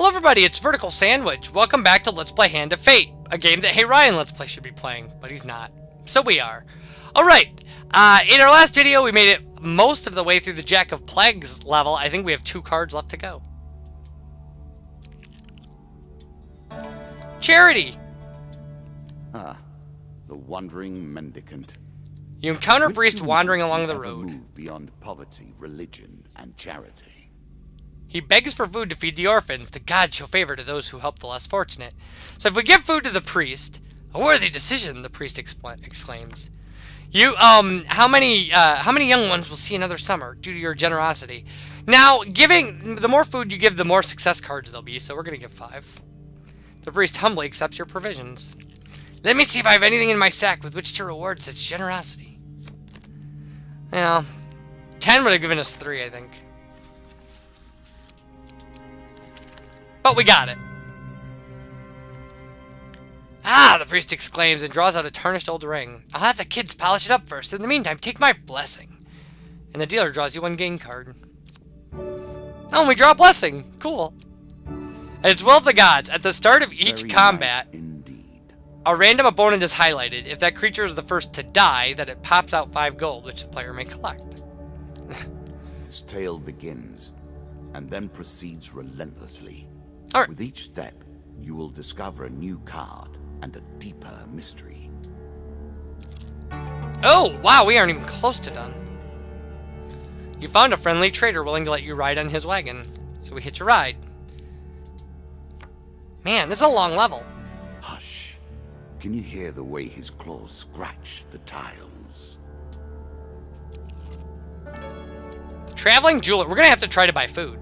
Hello everybody, it's VerticalSandwich. Welcome back to Let's Play Hand of Fate, a game that Hey Ryan Let's Play should be playing, but he's not. So we are. Alright, in our last video we made it most of the way through the Jack of Plagues level. I think we have 2 cards left to go. Charity! Ah, the wandering mendicant. You encounter a Which priest do you wandering think along will the ever road. move beyond poverty, religion, and charity. He begs for food to feed the orphans. The gods show favor to those who help the less fortunate. So if we give food to the priest, a worthy decision, the priest exclaims. How many young ones will see another summer due to your generosity? Now, the more food you give, the more success cards there'll be, so we're going to give 5. The priest humbly accepts your provisions. Let me see if I have anything in my sack with which to reward such generosity. Yeah, 10 would have given us 3, I think. But we got it. Ah, the priest exclaims and draws out a tarnished old ring. I'll have the kids polish it up first. In the meantime, take my blessing. And the dealer draws you 1 game card. Oh, and we draw a blessing. Cool. And it's Will of the Gods. At the start of each Very combat, nice indeed. a random opponent is highlighted. If that creature is the first to die, then it pops out 5 gold, which the player may collect. This tale begins, and then proceeds relentlessly. All right. With each step, you will discover a new card and a deeper mystery. Oh, wow, we aren't even close to done. You found a friendly trader willing to let you ride on his wagon. So we hitch a ride. Man, this is a long level. Hush. Can you hear the way his claws scratch the tiles? Traveling jeweler. We're going to have to try to buy food.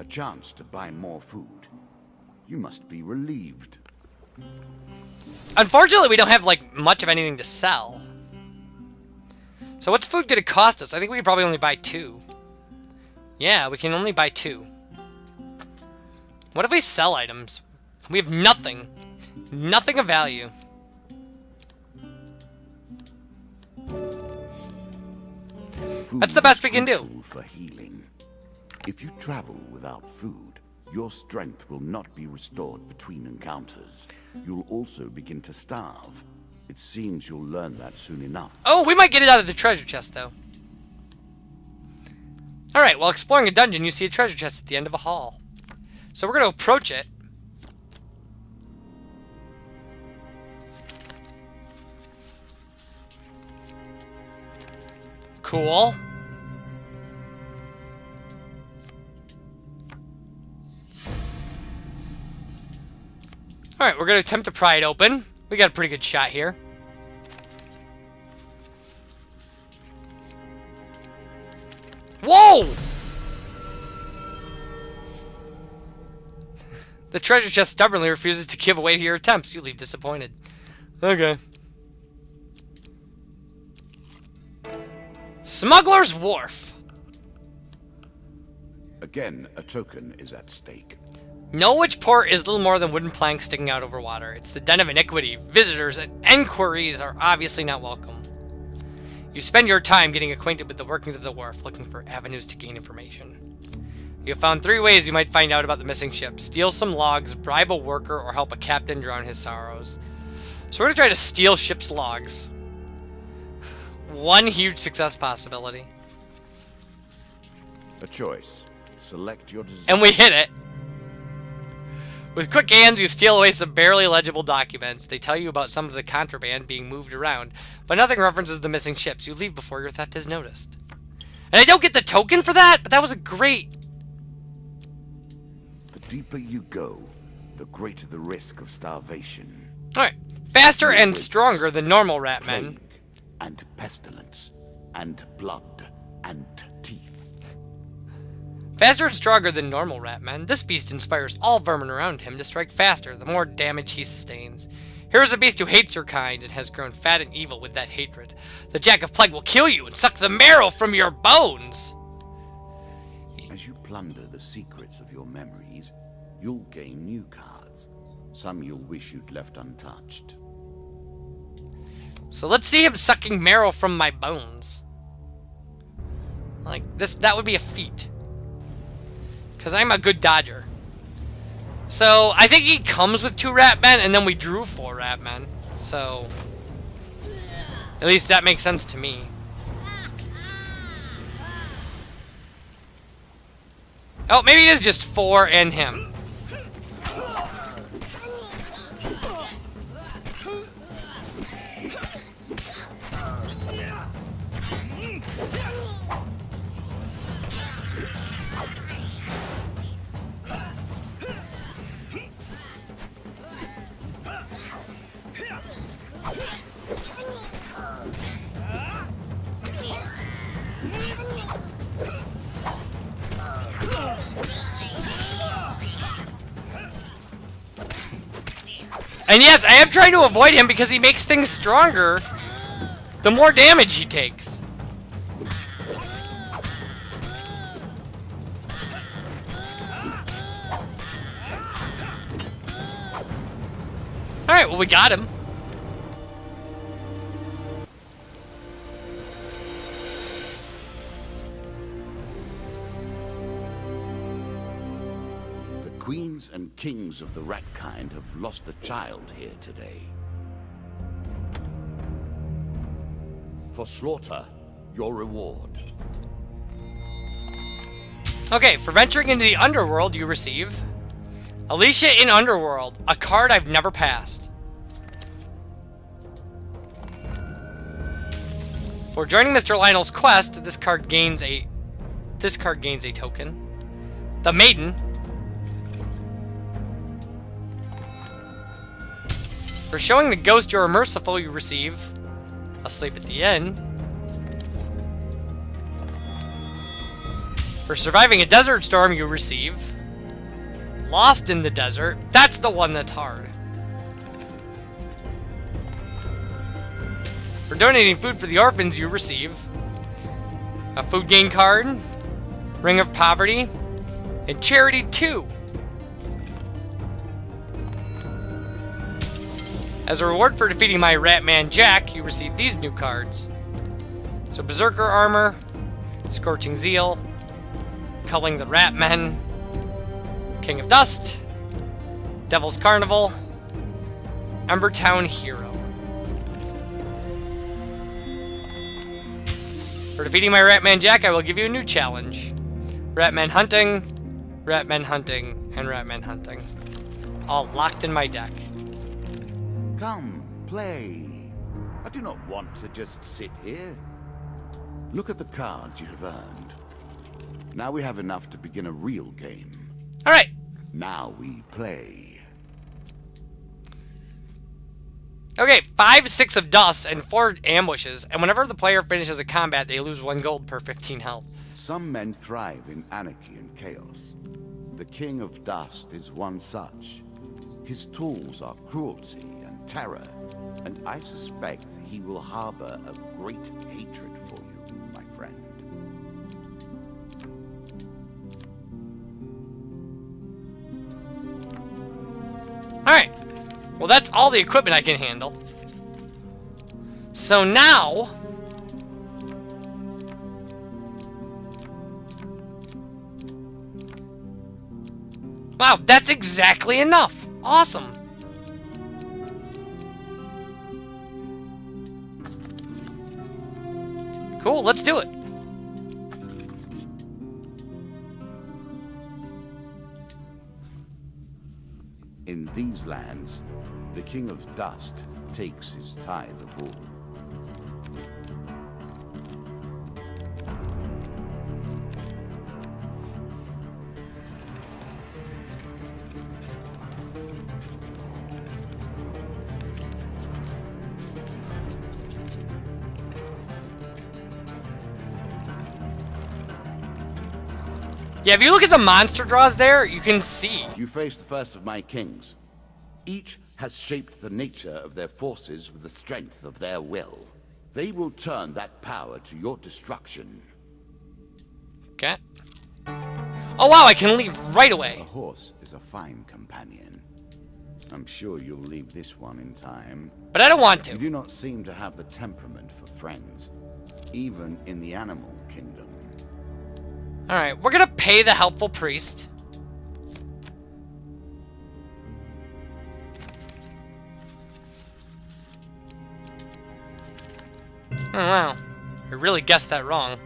A chance to buy more food. You must be relieved. Unfortunately, we don't have, like, much of anything to sell. So what's food going to cost us? I think we could probably only buy 2. Yeah, we can only buy 2. What if we sell items? We have nothing. Nothing of value. Food That's the best we is can do. crucial for healing. If you travel without food, your strength will not be restored between encounters. You'll also begin to starve. It seems you'll learn that soon enough. Oh, we might get it out of the treasure chest, though. Alright, while exploring a dungeon, you see a treasure chest at the end of a hall. So we're going to approach it. Cool. Alright, we're going to attempt to pry it open. We got a pretty good shot here. Whoa! The treasure chest stubbornly refuses to give away to your attempts. You leave disappointed. Okay. Smuggler's Wharf. Again, a token is at stake. Norwich Port is little more than wooden planks sticking out over water. It's the den of iniquity. Visitors and enquiries are obviously not welcome. You spend your time getting acquainted with the workings of the wharf, looking for avenues to gain information. You have found 3 ways you might find out about the missing ship. Steal some logs, bribe a worker, or help a captain drown his sorrows. So we're going to try to steal ship's logs. 1 huge success possibility. A choice. Select your desire. And we hit it. With quick hands, you steal away some barely legible documents. They tell you about some of the contraband being moved around, but nothing references the missing ships. You leave before your theft is noticed. And I don't get the token for that, but that was a great... The deeper you go, the greater the risk of starvation. Alright. Faster and stronger than normal ratmen. Plague, and pestilence, and blood, and teeth. Faster and stronger than normal ratmen. This beast inspires all vermin around him to strike faster, the more damage he sustains. Here is a beast who hates your kind and has grown fat and evil with that hatred. The Jack of Plague will kill you and suck the marrow from your bones. As you plunder the secrets of your memories, you'll gain new cards. Some you'll wish you'd left untouched. So let's see him sucking marrow from my bones. Like, that would be a feat. Because I'm a good dodger. So, I think he comes with 2 ratmen, and then we drew 4 ratmen. So, at least that makes sense to me. Oh, maybe it is just 4 and him. And yes, I am trying to avoid him because he makes things stronger the more damage he takes. Alright, well, we got him. Queens and kings of the rat kind have lost a child here today. For slaughter, your reward. Okay, for venturing into the underworld, you receive Alicia in Underworld, a card I've never passed. For joining Mr. Lionel's quest, this card gains a token. The Maiden. For showing the ghost you are merciful, you receive Asleep at the Inn. For surviving a desert storm, you receive Lost in the Desert. That's the one that's hard. For donating food for the orphans, you receive a food gain card, Ring of Poverty, and Charity 2. As a reward for defeating my Ratman Jack, you receive these new cards. So Berserker Armor, Scorching Zeal, Culling the Ratmen, King of Dust, Devil's Carnival, Embertown Hero. For defeating my Ratman Jack, I will give you a new challenge. Ratman Hunting, Ratman Hunting, and Ratman Hunting. All locked in my deck. Come, play. I do not want to just sit here. Look at the cards you have earned. Now we have enough to begin a real game. Alright. Now we play. Okay, 5, 6 of dust, and 4 ambushes, and whenever the player finishes a combat, they lose 1 gold per 15 health. Some men thrive in anarchy and chaos. The King of Dust is one such. His tools are cruelty and terror, and I suspect he will harbor a great hatred for you, my friend. Alright. Well, that's all the equipment I can handle. So now... Wow, that's exactly enough. Awesome. Cool, let's do it. In these lands, the King of Dust takes his tithe of all. Yeah, if you look at the monster draws there, you can see. You face the first of my kings. Each has shaped the nature of their forces with the strength of their will. They will turn that power to your destruction. Okay. Oh wow, I can leave right away. A horse is a fine companion. I'm sure you'll leave this one in time. But I don't want You to. do not seem to have the temperament for friends, even in the animal kingdom. Alright, we're gonna pay the helpful priest. Oh, wow. I really guessed that wrong.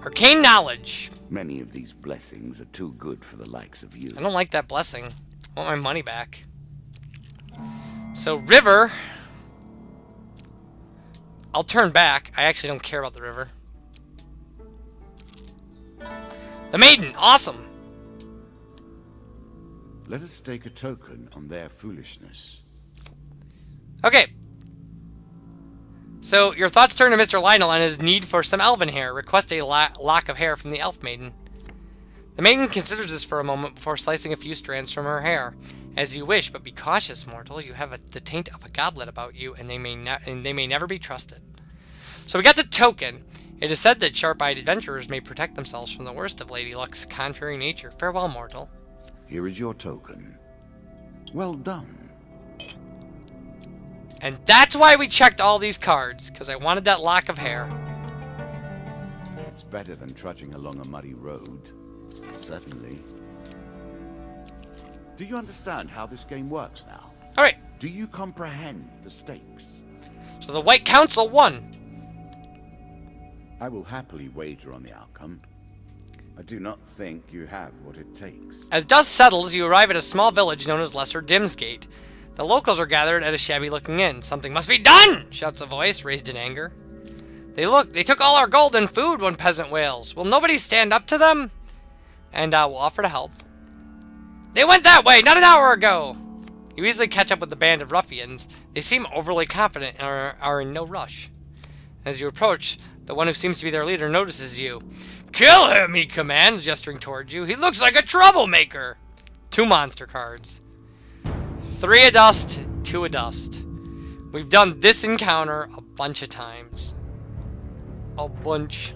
Arcane knowledge. Many of these blessings are too good for the likes of you. I don't like that blessing. I want my money back. So, river. I'll turn back. I actually don't care about the river. The maiden. Awesome. Let us stake a token on their foolishness. Okay. So, your thoughts turn to Mr. Lionel and his need for some elven hair. Request a lock of hair from the elf maiden. The maiden considers this for a moment before slicing a few strands from her hair. As you wish, but be cautious, mortal. You have the taint of a goblet about you, and they may never be trusted. So we got the token. It is said that sharp-eyed adventurers may protect themselves from the worst of Lady Luck's contrary nature. Farewell, mortal. Here is your token. Well done. And that's why we checked all these cards, because I wanted that lock of hair. It's better than trudging along a muddy road. Certainly. Do you understand how this game works now? Alright, Do you comprehend the stakes? so the White Council won. I will happily wager on the outcome. I do not think you have what it takes. As dusk settles, you arrive at a small village known as Lesser Dimsgate. The locals are gathered at a shabby-looking inn. Something must be done, shouts a voice, raised in anger. They took all our gold and food, one peasant wails. Will nobody stand up to them? And will offer to help. They went that way, not an hour ago. You easily catch up with the band of ruffians. They seem overly confident and are in no rush. As you approach, the one who seems to be their leader notices you. Kill him, he commands, gesturing towards you. He looks like a troublemaker. 2 monster cards. 3 a dust, 2 a dust. We've done this encounter a bunch of times. A bunch.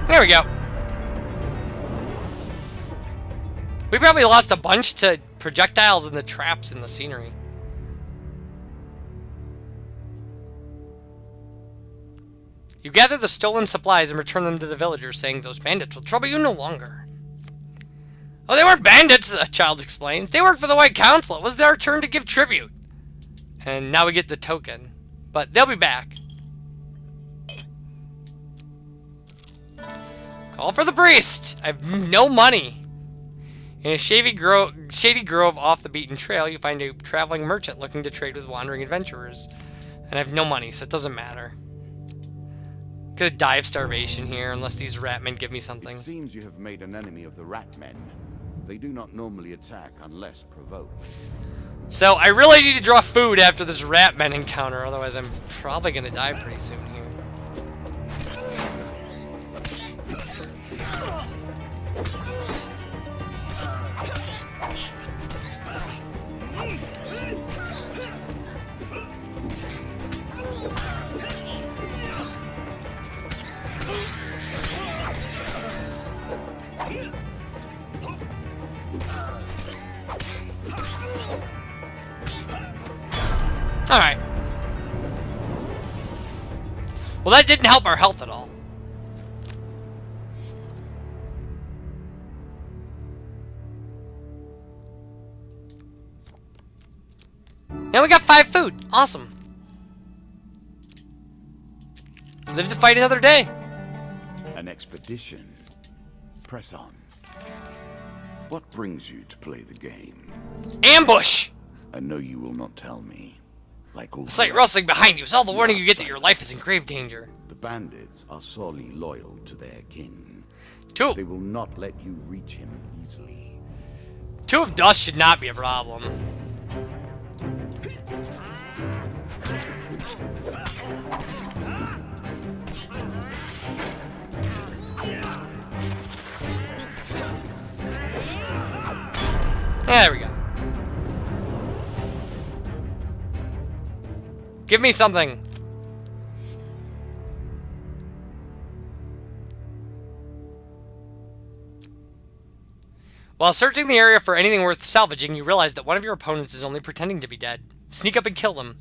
There we go. We probably lost a bunch to projectiles and the traps in the scenery. You gather the stolen supplies and return them to the villagers, saying those bandits will trouble you no longer. Oh, they weren't bandits, a child explains. They worked for the White Council. It was their turn to give tribute. And now we get the token. But they'll be back. Call for the priest! I have no money. In a shady grove off the beaten trail, you find a traveling merchant looking to trade with wandering adventurers. And I have no money, so it doesn't matter. Gonna die of starvation here unless these ratmen give me something. It seems you have made an enemy of the ratmen. They do not normally attack unless provoked. So I really need to draw food after this ratmen encounter, otherwise I'm probably gonna die pretty soon here. Alright. Well, that didn't help our health at all. Now we got 5 food. Awesome. Live to fight another day. An expedition. Press on. What brings you to play the game? Ambush! I know you will not tell me. Like all A slight rustling behind you is all the warning you get that your life is in grave danger. The bandits are sorely loyal to their king. Two They will not let you reach him easily. 2 of dust should not be a problem. There we go. Give me something. While searching the area for anything worth salvaging, you realize that one of your opponents is only pretending to be dead. Sneak up and kill them.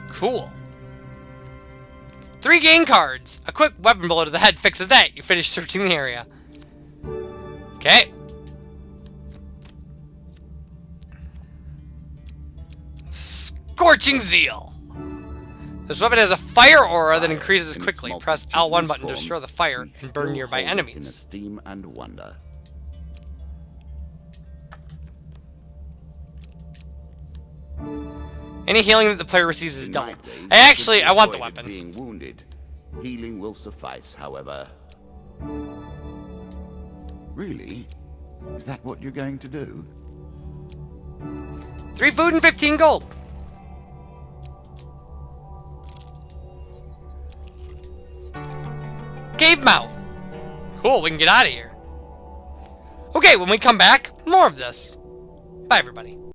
Cool. 3 game cards. A quick weapon blow to the head fixes that. You finish searching the area. Okay. Scorching Zeal. This weapon has a fire aura that increases quickly. Press L1 button to destroy the fire and burn nearby enemies. In esteem and wonder. Any healing that the player receives is doubled. I want the weapon. Being wounded. Healing will suffice, however. Really? Is that what you're going to do? 3 food and 15 gold. Cave mouth. Cool, we can get out of here. Okay, when we come back, more of this. Bye, everybody.